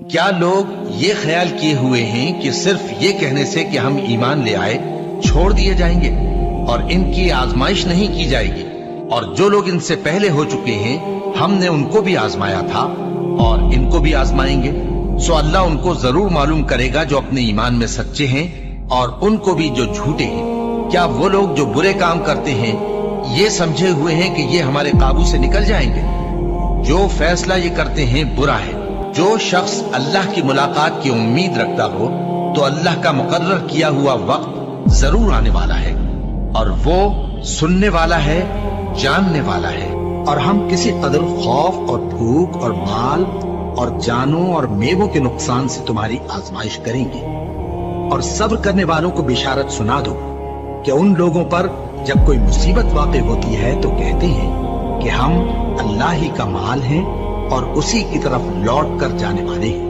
کیا لوگ یہ خیال کیے ہوئے ہیں کہ صرف یہ کہنے سے کہ ہم ایمان لے آئے چھوڑ دیے جائیں گے اور ان کی آزمائش نہیں کی جائے گی؟ اور جو لوگ ان سے پہلے ہو چکے ہیں ہم نے ان کو بھی آزمایا تھا اور ان کو بھی آزمائیں گے، سو اللہ ان کو ضرور معلوم کرے گا جو اپنے ایمان میں سچے ہیں اور ان کو بھی جو جھوٹے ہیں۔ کیا وہ لوگ جو برے کام کرتے ہیں یہ سمجھے ہوئے ہیں کہ یہ ہمارے قابو سے نکل جائیں گے؟ جو فیصلہ یہ کرتے ہیں برا ہے۔ جو شخص اللہ کی ملاقات کی امید رکھتا ہو تو اللہ کا مقرر کیا ہوا وقت ضرور آنے والا ہے، اور وہ سننے والا ہے، جاننے والا ہے۔ اور ہم کسی قدر خوف اور بھوک اور مال اور جانوں اور میووں کے نقصان سے تمہاری آزمائش کریں گے، اور صبر کرنے والوں کو بشارت سنا دو کہ ان لوگوں پر جب کوئی مصیبت واقع ہوتی ہے تو کہتے ہیں کہ ہم اللہ ہی کا مال ہیں اور اسی کی طرف لوٹ کر جانے والے ہیں۔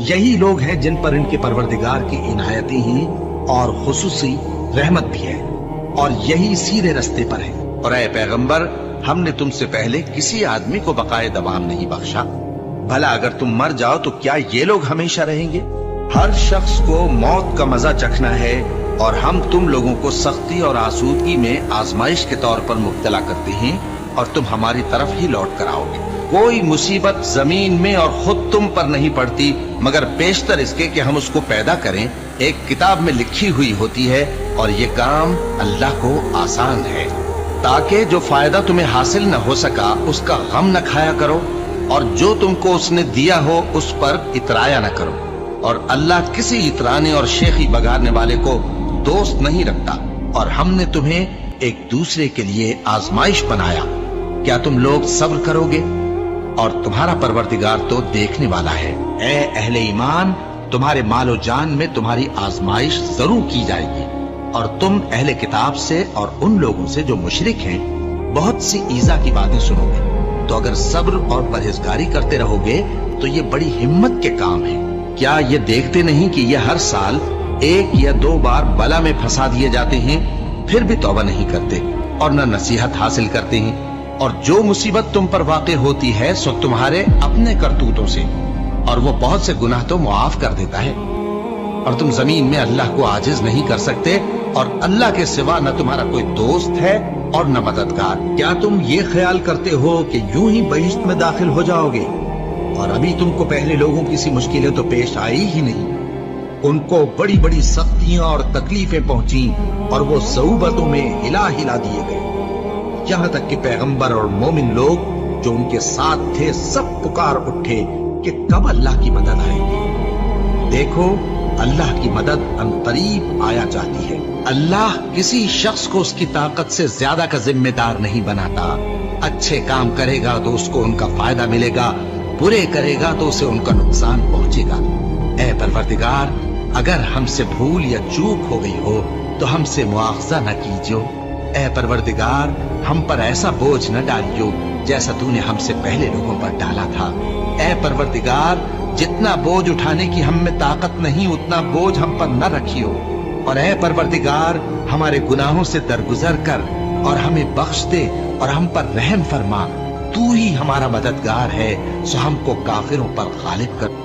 یہی لوگ ہیں جن پر ان کے پروردگار کی عنایتیں ہیں اور خصوصی رحمت بھی ہے، اور یہی سیدھے رستے پر ہیں۔ اور اے پیغمبر، ہم نے تم سے پہلے کسی آدمی کو بقائے دوام نہیں بخشا، بھلا اگر تم مر جاؤ تو کیا یہ لوگ ہمیشہ رہیں گے؟ ہر شخص کو موت کا مزہ چکھنا ہے، اور ہم تم لوگوں کو سختی اور آسودگی میں آزمائش کے طور پر مبتلا کرتے ہیں اور تم ہماری طرف ہی لوٹ کر آؤ گے۔ کوئی مصیبت زمین میں اور خود تم پر نہیں پڑتی مگر بیشتر اس کے کہ ہم اس کو پیدا کریں ایک کتاب میں لکھی ہوئی ہوتی ہے، اور یہ کام اللہ کو آسان ہے، تاکہ جو فائدہ تمہیں حاصل نہ ہو سکا اس کا غم نہ کھایا کرو، اور جو تم کو اس نے دیا ہو اس پر اترایا نہ کرو۔ اور اللہ کسی اترانے اور شیخی بگاڑنے والے کو دوست نہیں رکھتا، اور ہم نے تمہیں ایک دوسرے کے لیے آزمائش بنایا، کیا تم لوگ صبر کرو گے؟ اور تمہارا پروردگار تو دیکھنے والا ہے۔ اے اہل ایمان، تمہارے مال و جان میں تمہاری آزمائش ضرور کی جائے گی، اور تم اہل کتاب سے اور ان لوگوں سے جو مشرک ہیں بہت سی ایذا کی باتیں سنو گے، تو اگر صبر اور پرہیزگاری کرتے رہو گے تو یہ بڑی ہمت کے کام ہے۔ کیا یہ دیکھتے نہیں کہ یہ ہر سال 1 یا 2 بار بلا میں پھنسا دیے جاتے ہیں، پھر بھی توبہ نہیں کرتے اور نہ نصیحت حاصل کرتے ہیں؟ اور جو مصیبت تم پر واقع ہوتی ہے سو تمہارے اپنے کرتوتوں سے، اور وہ بہت سے گناہ تو معاف کر دیتا ہے۔ اور تم زمین میں اللہ کو عاجز نہیں کر سکتے، اور اللہ کے سوا نہ تمہارا کوئی دوست ہے اور نہ مددگار۔ کیا تم یہ خیال کرتے ہو کہ یوں ہی بہشت میں داخل ہو جاؤ گے، اور ابھی تم کو پہلے لوگوں کی سی مشکلیں تو پیش آئی ہی نہیں؟ ان کو بڑی بڑی سختیاں اور تکلیفیں پہنچیں، اور وہ صعوبتوں میں ہلا ہلا دیے گئے، یہاں تک کہ پیغمبر اور مومن لوگ جو ان کے ساتھ تھے سب پکار اٹھے کہ کب اللہ کی مدد آئے گی۔ دیکھو، اللہ کی مدد عنقریب آیا چاہتی ہے۔ اللہ کسی شخص کو اس کی طاقت سے زیادہ کا ذمہ دار نہیں بناتا۔ اچھے کام کرے گا تو اس کو ان کا فائدہ ملے گا، برے کرے گا تو اسے ان کا نقصان پہنچے گا۔ اے پروردگار، اگر ہم سے بھول یا چوک ہو گئی ہو تو ہم سے مواخذہ نہ کیجو۔ اے پروردگار، ہم پر ایسا بوجھ نہ ڈالیو جیسا تو نے ہم سے پہلے لوگوں پر ڈالا تھا۔ اے پروردگار، جتنا بوجھ اٹھانے کی ہم میں طاقت نہیں اتنا بوجھ ہم پر نہ رکھیو، اور اے پروردگار، ہمارے گناہوں سے درگزر کر اور ہمیں بخش دے اور ہم پر رحم فرما۔ تو ہی ہمارا مددگار ہے، سو ہم کو کافروں پر غالب کر۔